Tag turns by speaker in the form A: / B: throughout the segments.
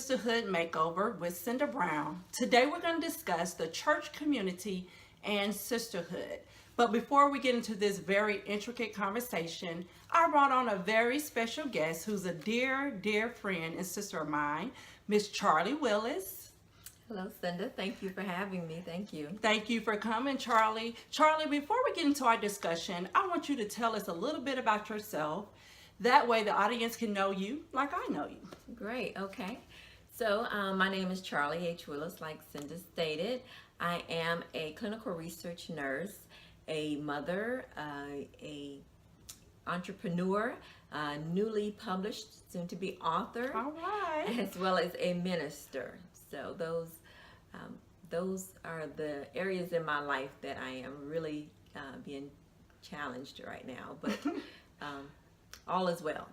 A: Sisterhood Makeover with Cinda Brown. Today we're going to discuss the church community and sisterhood. But before we get into this very intricate conversation, I brought on a very special guest who's a dear, dear friend and sister of mine, Miss Charley Willis.
B: Hello, Cinda. Thank you for having me. Thank you.
A: Thank you for coming, Charley. Charley, before we get into our discussion, I want you to tell us a little bit about yourself. That way the audience can know you like I know you.
B: Great. Okay. So my name is Charley H. Willis, like Cinda stated. I am a clinical research nurse, a mother, a entrepreneur, newly published, soon to be author,
A: All right.
B: as well as a minister. So those are the areas in my life that I am really being challenged right now. But all is well.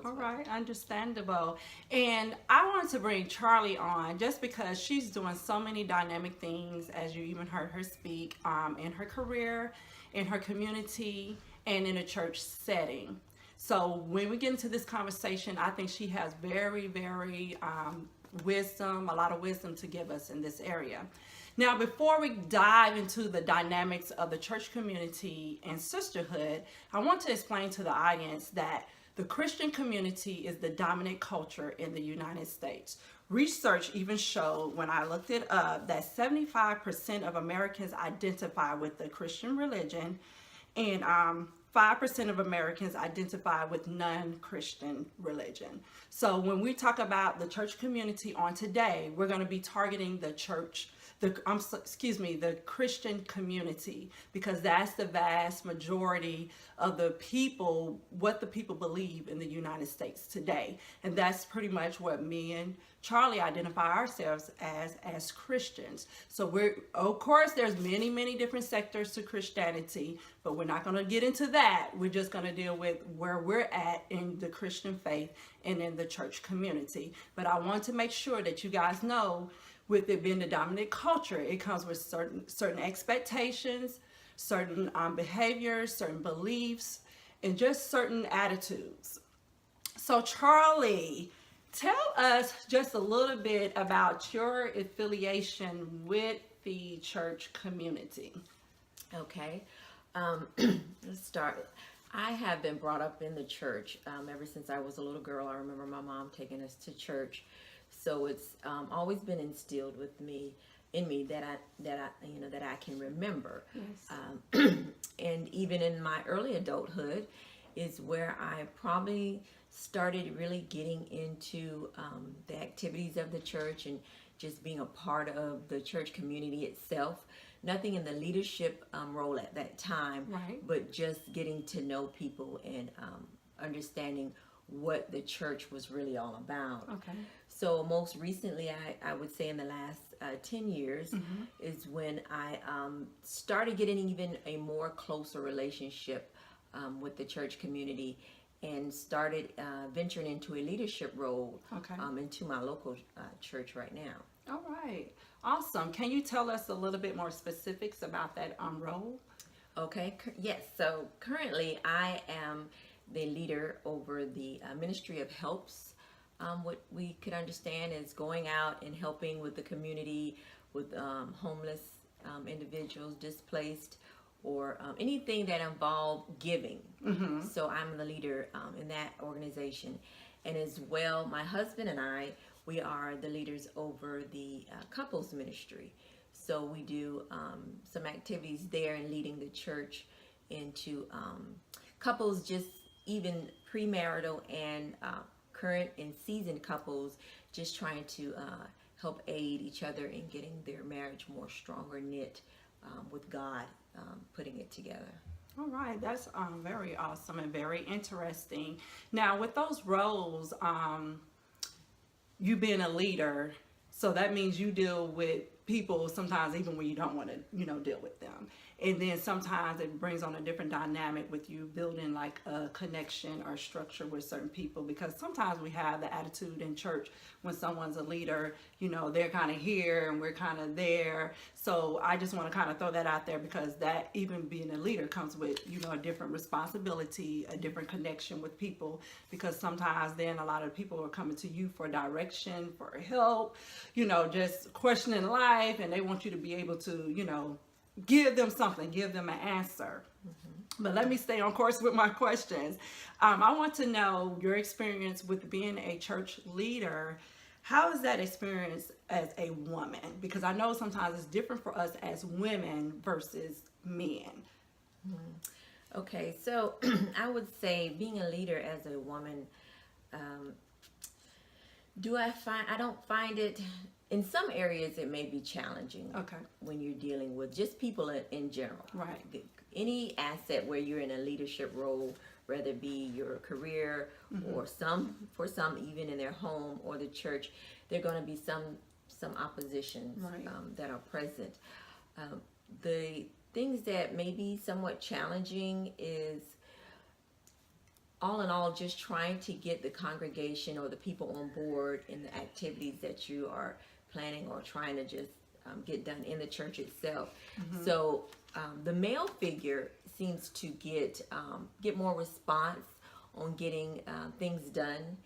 A: All right, understandable. And I wanted to bring Charley on just because she's doing so many dynamic things, as you even heard her speak, in her career, in her community, and in a church setting. So when we get into this conversation, I think she has very, very wisdom, a lot of wisdom to give us in this area. Now, before we dive into the dynamics of the church community and sisterhood, I want to explain to the audience that the Christian community is the dominant culture in the United States. Research even showed, when I looked it up, that 75% of Americans identify with the Christian religion, and 5% of Americans identify with non-Christian religion. So when we talk about the church community on today, we're going to be targeting the Christian community, because that's the vast majority of the people, what the people believe in the United States today. And that's pretty much what me and Charley identify ourselves as Christians. So of course, there's many, many different sectors to Christianity, but we're not going to get into that. We're just going to deal with where we're at in the Christian faith and in the church community. But I want to make sure that you guys know, with it being the dominant culture, it comes with certain expectations, certain behaviors, certain beliefs, and just certain attitudes. So Charley, tell us just a little bit about your affiliation with the church community.
B: Okay. Let's start. I have been brought up in the church ever since I was a little girl. I remember my mom taking us to church. So it's always been instilled in me that I can remember.
A: Yes.
B: And even in my early adulthood is where I probably started really getting into the activities of the church and just being a part of the church community itself. Nothing in the leadership role at that time,
A: right,
B: but just getting to know people and understanding what the church was really all about.
A: Okay.
B: So most recently, I would say in the last 10 years,
A: mm-hmm,
B: is when I started getting even a more closer relationship with the church community and started venturing into a leadership role,
A: okay,
B: into my local church right now.
A: All right. Awesome. Can you tell us a little bit more specifics about that role?
B: Okay. Yes. So currently I am the leader over the Ministry of Helps. What we could understand is going out and helping with the community, with homeless individuals, displaced, or anything that involved giving.
A: Mm-hmm.
B: So I'm the leader in that organization. And as well, my husband and I, we are the leaders over the couples ministry. So we do some activities there and leading the church into couples, just even premarital and current and seasoned couples, just trying to help aid each other in getting their marriage more stronger knit with God, putting it together.
A: All right, that's very awesome and very interesting. Now, with those roles, you being a leader, so that means you deal with people sometimes, even when you don't want to, deal with them. And then sometimes it brings on a different dynamic with you building like a connection or structure with certain people, because sometimes we have the attitude in church when someone's a leader, they're kind of here and we're kind of there. So I just want to kind of throw that out there, because that, even being a leader, comes with, a different responsibility, a different connection with people, because sometimes then a lot of people are coming to you for direction, for help, just questioning life, and they want you to be able to, give them something, give them an answer. But let me stay on course with my questions. I want to know your experience with being a church leader. How is that experience as a woman? Because I know sometimes it's different for us as women versus men.
B: Okay, so I would say being a leader as a woman, I don't find it, in some areas it may be challenging.
A: Okay.
B: When you're dealing with just people in general.
A: Right.
B: Any asset where you're in a leadership role, whether it be your career or for some even in their home or the church, there are going to be some oppositions that are present. The things that may be somewhat challenging is, all in all, just trying to get the congregation or the people on board in the activities that you are planning or trying to just get done in the church itself. So the male figure seems to get more response on getting things done.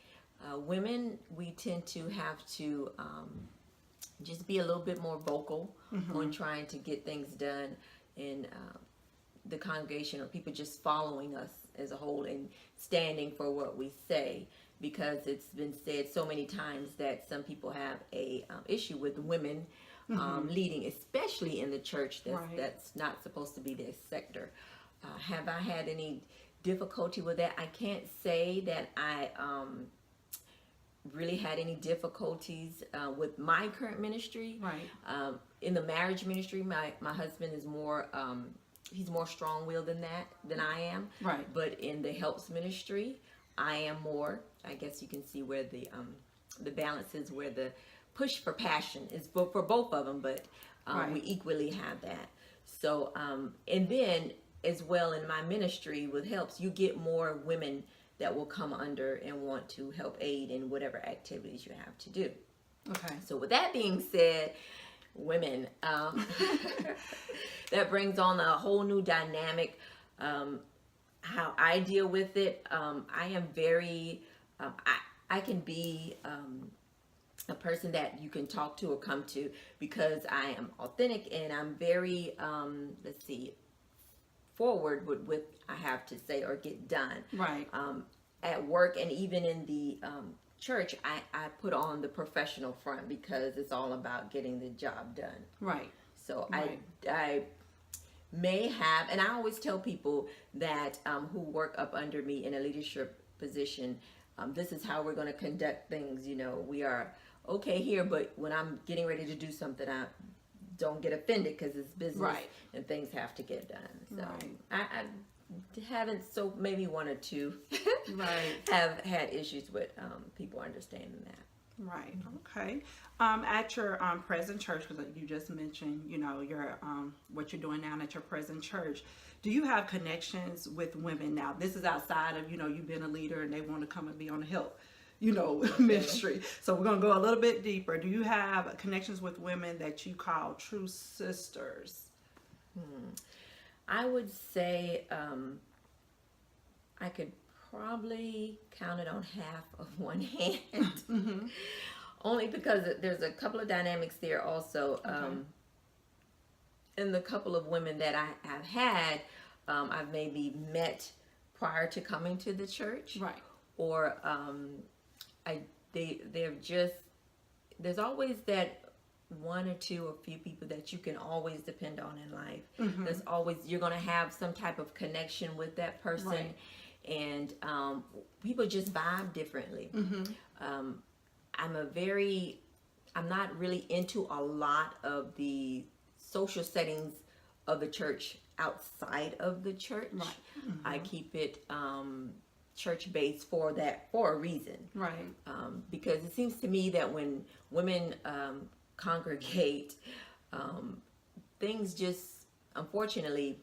B: Women, we tend to have to just be a little bit more vocal on trying to get things done in the congregation, or people just following us as a whole and standing for what we say, because it's been said so many times that some people have a issue with women leading, especially in the church. That's not supposed to be their sector. Have I had any difficulty with that? I can't say that I really had any difficulties with my current ministry.
A: Right.
B: In the marriage ministry, my husband is more he's more strong-willed than I am.
A: Right.
B: But in the helps ministry, I am more. I guess you can see where the balance is, where the push for passion is for both of them, but we equally have that. So and then as well in my ministry with helps, you get more women that will come under and want to help aid in whatever activities you have to do.
A: Okay.
B: So with that being said, women, that brings on a whole new dynamic. How I deal with it, I am very, I can be a person that you can talk to or come to, because I am authentic and I'm very, forward with what I have to say or get done.
A: Right.
B: At work and even in the church, I put on the professional front, because it's all about getting the job done.
A: Right.
B: So I may have, and I always tell people that who work up under me in a leadership position, this is how we're going to conduct things. We are okay here, but when I'm getting ready to do something, I don't get offended, because it's business and things have to get done. So I haven't, so maybe one or two have had issues with people understanding that.
A: Right. Okay. At your present church, because you just mentioned, your what you're doing now at your present church, do you have connections with women now? This is outside of, you've been a leader and they want to come and be on the help, ministry. So we're going to go a little bit deeper. Do you have connections with women that you call true sisters?
B: I would say I could probably count it on half of one hand. Only because there's a couple of dynamics there also. And the couple of women that I have had, I've maybe met prior to coming to the church.
A: Right.
B: Or there's always that one or two or few people that you can always depend on in life. There's always, you're going to have some type of connection with that person. And people just vibe differently. I'm not really into a lot of the social settings of the church outside of the church. I keep it church based for a reason. Because it seems to me that when women congregate, things just, unfortunately,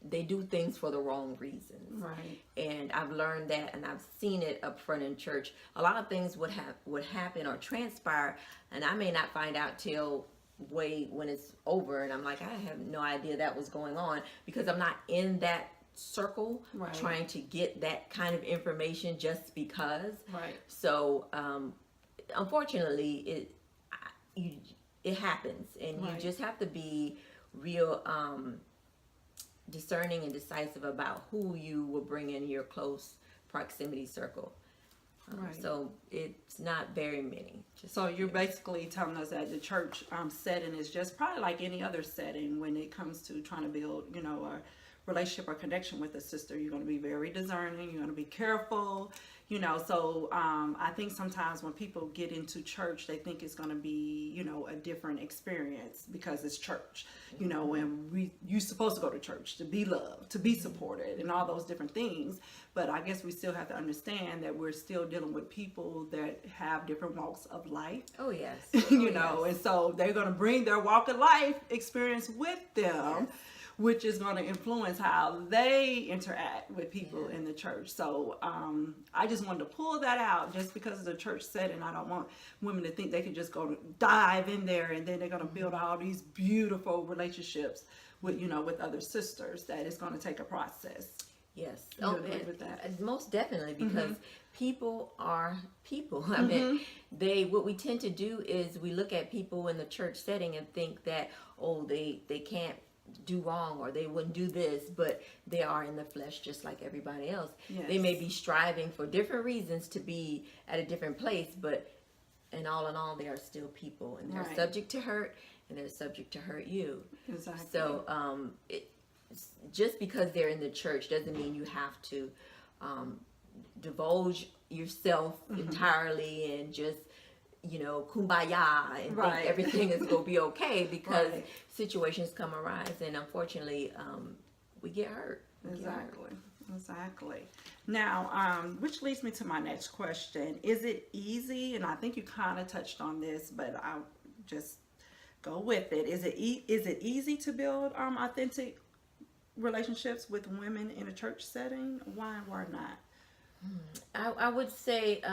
B: they do things for the wrong reasons.
A: Right.
B: And I've learned that, and I've seen it up front in church. A lot of things would happen or transpire, and I may not find out till way when it's over, and I'm like, I have no idea that was going on, because I'm not in that circle
A: Right.
B: trying to get that kind of information just because.
A: Right.
B: So unfortunately, it happens, and
A: Right.
B: you just have to be real discerning and decisive about who you will bring in your close proximity circle.
A: Right.
B: So it's not very many.
A: So you're basically telling us that the church setting is just probably like any other setting when it comes to trying to build, a relationship or connection with a sister. You're going to be very discerning. You're going to be careful. So I think sometimes when people get into church, they think it's going to be, a different experience because it's church, and you're supposed to go to church to be loved, to be supported, and all those different things. But I guess we still have to understand that we're still dealing with people that have different walks of life.
B: Oh, yes.
A: And so they're going to bring their walk of life experience with them. Yes. Which is going to influence how they interact with people in the church. So I just wanted to pull that out just because of the church setting. I don't want women to think they can just go dive in there and then they're going to build all these beautiful relationships with, with other sisters. That it's going to take a process.
B: Yes.
A: You agree with that?
B: Most definitely, because people are people. I mean, what we tend to do is we look at people in the church setting and think that, they can't do wrong, or they wouldn't do this, but they are in the flesh just like everybody else.
A: Yes.
B: They may be striving for different reasons to be at a different place, but in all, they are still people, and they're subject to hurt, and they're subject to hurt you.
A: Exactly.
B: So just because they're in the church doesn't mean you have to divulge yourself entirely and just kumbaya and think everything is going to be okay, because situations come arise, and unfortunately we get hurt.
A: Exactly. Now, which leads me to my next question. Is it easy, and I think you kind of touched on this, but I'll just go with it. Is it easy to build authentic relationships with women in a church setting? Why or not?
B: I would say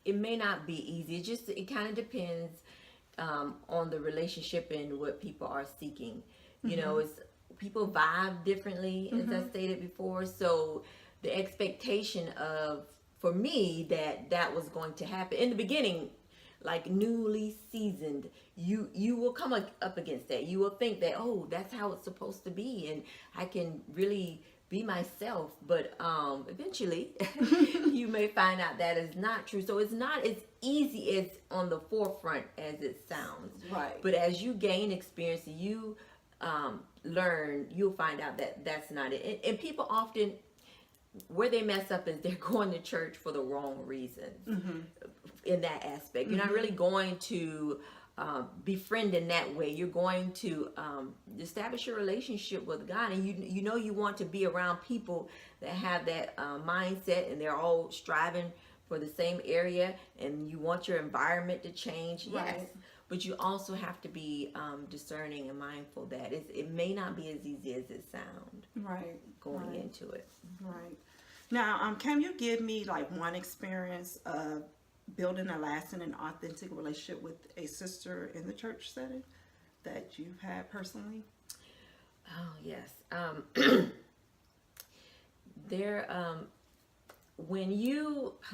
B: it may not be easy. It kind of depends on the relationship and what people are seeking. It's people vibe differently, as I stated before. So the expectation for me that was going to happen in the beginning, like newly seasoned, you will come up against that. You will think that, that's how it's supposed to be, and I can really be myself, but eventually you may find out that is not true. So it's not as easy as on the forefront as it sounds.
A: Right.
B: But as you gain experience, you learn, you'll find out that that's not it. And people often, where they mess up is they're going to church for the wrong reasons. In that aspect, you're not really going to befriend in that way. You're going to establish your relationship with God, and you want to be around people that have that mindset, and they're all striving for the same area, and you want your environment to change. Yes, but you also have to be discerning and mindful that it may not be as easy as it sounds. Going into it.
A: Now, can you give me like one experience of building a lasting and authentic relationship with a sister in the church setting that you've had personally?
B: Oh, yes. When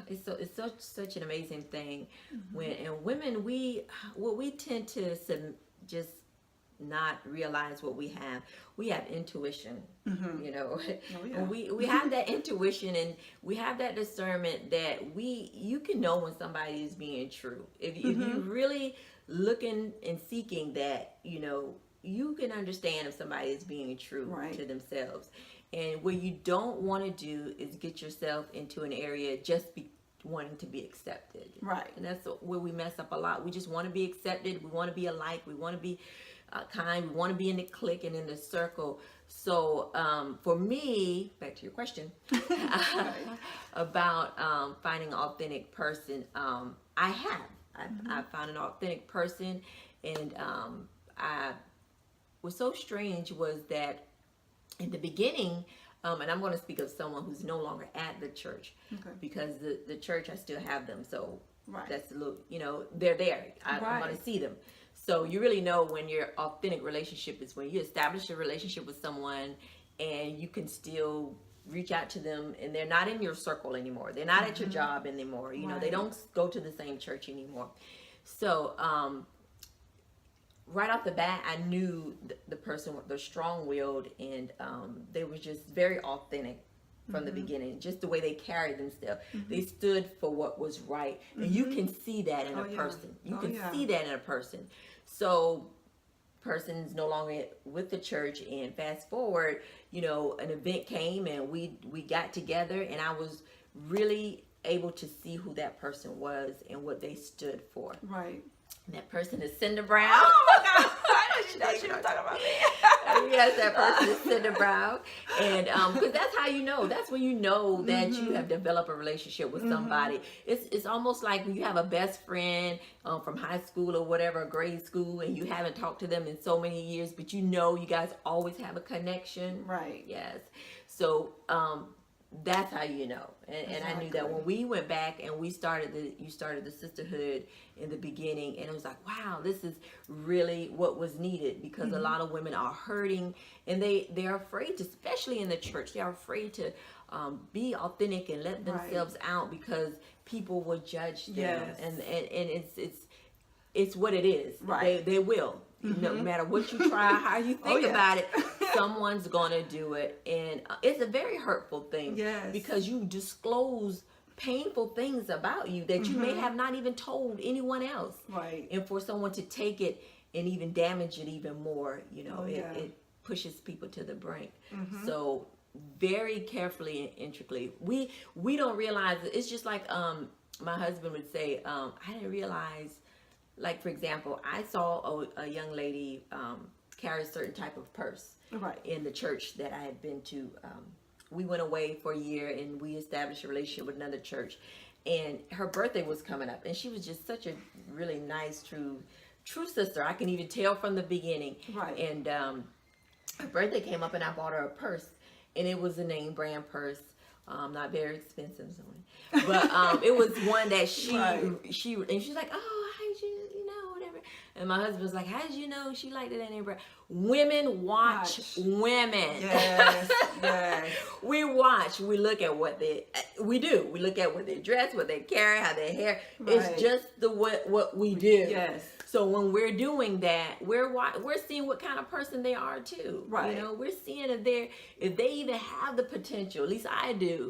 B: it's such an amazing thing when, and women, we tend to just not realize what we have intuition. We have that intuition, and we have that discernment that you can know when somebody is being true. If you're really looking and seeking that, you can understand if somebody is being true to themselves. And what you don't want to do is get yourself into an area just wanting to be accepted. And that's where we mess up a lot. We just want to be accepted. We want to be alike. We want to be kind. We want to be in the clique and in the circle. So for me, back to your question about finding an authentic person, I have. I found an authentic person, and I was so strange was that in the beginning, and I'm going to speak of someone who's no longer at the church, because the church, I still have them, so that's a little, they're there. I'm going to see them. So you really know when your authentic relationship is when you establish a relationship with someone and you can still reach out to them, and they're not in your circle anymore. They're not at your job anymore. They don't go to the same church anymore. So right off the bat, I knew the person, they're strong-willed, and they were just very authentic from the beginning. Just the way they carried themselves. They stood for what was right. And you can see that in a person. You can see that in a person. So person's no longer with the church, and fast forward, an event came and we got together, and I was really able to see who that person was and what they stood for.
A: Right.
B: And that person is Cinder Brown.
A: Oh my God. She don't talk about me.
B: Yes, that person is Cinder Brown. And because that's how you know. That's when you know that you have developed a relationship with somebody. It's almost like when you have a best friend from high school or whatever, grade school, and you haven't talked to them in so many years, but you guys always have a connection.
A: Right.
B: Yes. So that's how you know. And I knew that when we went back and you started the Sisterhood in the beginning, and it was like, wow, this is really what was needed, because a lot of women are hurting, and they're afraid to, especially in the church, they're afraid to be authentic and let themselves out, because people will judge them. And it's what it is. Right. They will. No matter what you try, how you think about it, someone's gonna do it, and it's a very hurtful thing. Yes. Because you disclose painful things about you that you may have not even told anyone else. Right. And for someone to take it and even damage it even more, it pushes people to the brink. So very carefully and intricately, we don't realize it. It's just like my husband would say, I didn't realize. Like, for example, I saw a young lady carry a certain type of purse in the church that I had been to. We went away for a year, and we established a relationship with another church. And her birthday was coming up, and she was just such a really nice, true sister. I can even tell from the beginning. Right. And her birthday came up, and I bought her a purse, and it was a name brand purse. Not very expensive, but it was one that she and she's like, oh, how did you whatever. And my husband was like, how did you know she liked it anyway? Women watch women. Yes, yes. We watch. We look at what we do. We look at what they dress, what they carry, how their hair. It's just what we do. Yes. So when we're doing that, we're seeing what kind of person they are too. Right. We're seeing if they even have the potential. At least I do.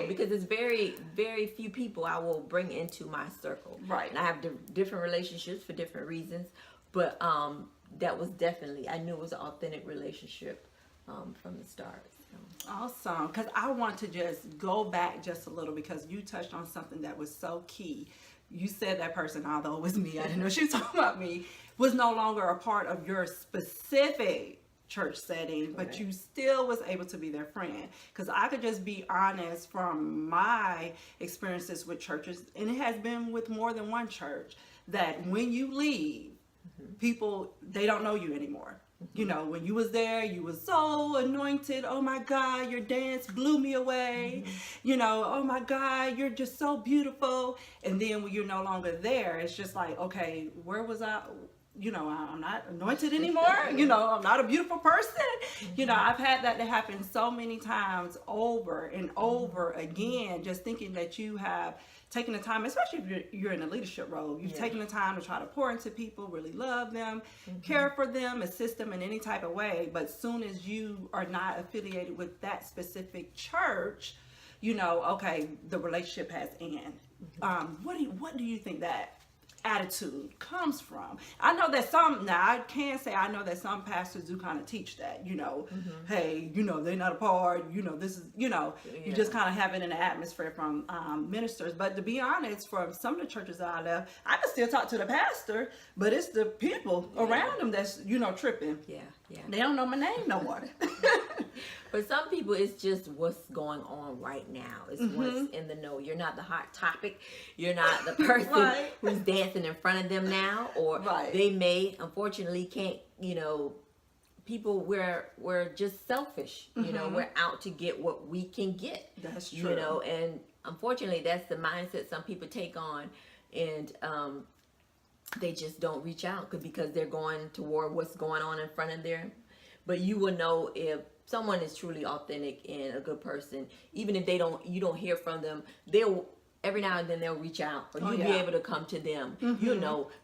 B: Because it's very, very few people I will bring into my circle. Right. And I have different relationships for different reasons, but that was definitely, I knew it was an authentic relationship from the start. So.
A: Awesome. Because I want to just go back just a little, because you touched on something that was so key. You said that person, although it was me, I didn't know she was talking about me, was no longer a part of your specific church setting, but you still was able to be their friend. Because I could just be honest from my experiences with churches, and it has been with more than one church, that when you leave, people, they don't know you anymore. When you was there, you was so anointed. Oh my God, your dance blew me away. Oh my God, you're just so beautiful. And then when you're no longer there, it's just like, okay, where was I? I'm not anointed anymore. I'm not a beautiful person. I've had that to happen so many times over and over again, just thinking that you have taking the time, especially if you're in a leadership role, you've taken the time to try to pour into people, really love them, care for them, assist them in any type of way. But soon as you are not affiliated with that specific church, okay, the relationship has ended. What do you think that attitude comes from? I know that I know that some pastors do kind of teach that, hey, they're not a part, this is, you just kind of have it in the atmosphere from ministers. But to be honest, from some of the churches that I left, I can still talk to the pastor, but it's the people around them that's, tripping. Yeah. They don't know my name no more.
B: For some people, it's just what's going on right now. It's what's in the know. You're not the hot topic. You're not the person
A: Right.
B: who's dancing in front of them now, or
A: Right.
B: they may, unfortunately, can't. People, we're just selfish. We're out to get what we can get.
A: That's true.
B: And unfortunately, that's the mindset some people take on, and they just don't reach out because they're going toward what's going on in front of them. But you will know if someone is truly authentic and a good person, even if you don't hear from them, they'll every now and then they'll reach out, or you'll be able to come to them.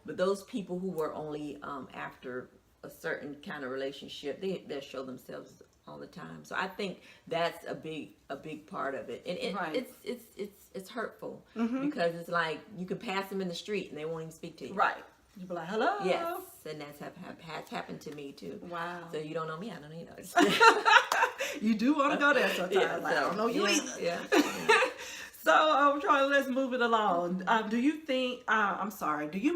B: But those people who were only after a certain kind of relationship, they'll show themselves all the time. So I think that's a big part of it, and it's hurtful because it's like you can pass them in the street and they won't even speak to you.
A: Right. You be like, hello.
B: Yes, and that's has happened to me too.
A: Wow.
B: So you don't know me, I don't know you.
A: You do want to go there sometimes. I don't know you either.
B: Yeah.
A: So, Charlie, let's move it along. Do you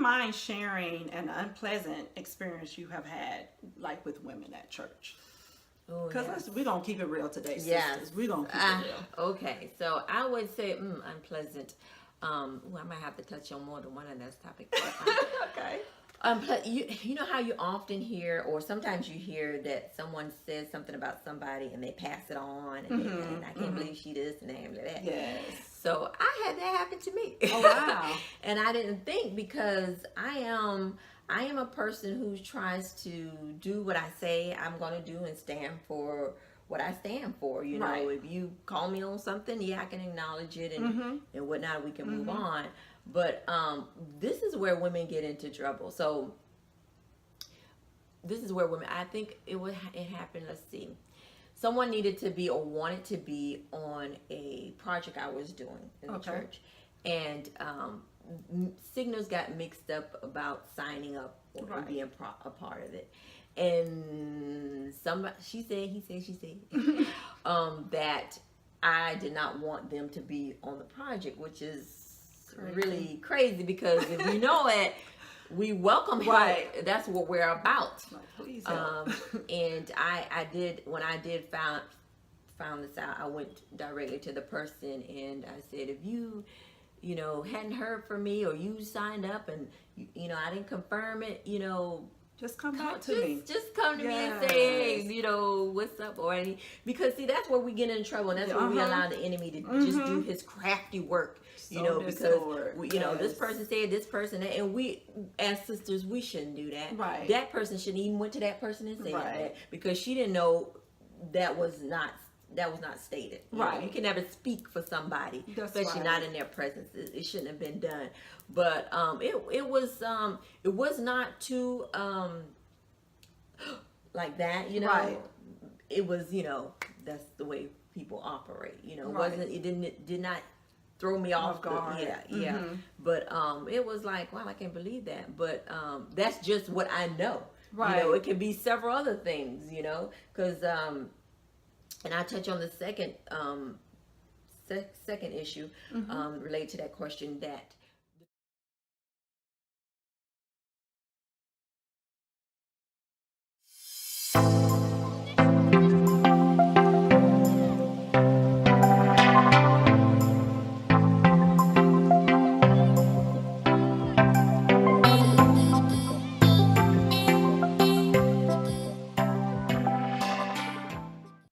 A: mind sharing an unpleasant experience you have had, like with women at church? Because we're going to keep it real today, sisters.
B: Yes.
A: We're going to keep it real.
B: Okay, so I would say unpleasant. I might have to touch on more than one of those topics.
A: Okay.
B: You know how you often hear, or sometimes you hear that someone says something about somebody and they pass it on, and I can't believe she this and that.
A: Yes.
B: So I had that happen to me.
A: Oh, wow.
B: And I didn't think, because I am a person who tries to do what I say I'm going to do and stand for what I stand for.
A: Right.
B: If you call me on something, I can acknowledge it and whatnot. We can move on. But this is where women get into trouble. So this is where women, I think it happened. Let's see. Someone needed to be, or wanted to be, on a project I was doing in the church, and signals got mixed up about signing up or being a part of it. And she said that I did not want them to be on the project, which is really crazy, because if you know it, we welcome help. Right. That's what we're about.
A: Like, please help.
B: And I did, when I did found this out, I went directly to the person and I said, if you hadn't heard from me, or you signed up and I didn't confirm it,
A: just come back to me.
B: Just come to me and say, hey, what's up, or any, because see, that's where we get in trouble, and that's where we allow the enemy to just do his crafty work. Because this person said this person, and we as sisters, we shouldn't do that.
A: Right.
B: That person shouldn't even went to that person and said that, because she didn't know that was not stated.
A: Right.
B: You can never speak for somebody, especially not in their presence. It shouldn't have been done. But it was not too like that.
A: Right.
B: It was that's the way people operate. Did not throw me off guard. But it was like, wow, I can't believe that. But that's just what I know. Right. It can be several other things. Because and I touch on the second issue related to that question, that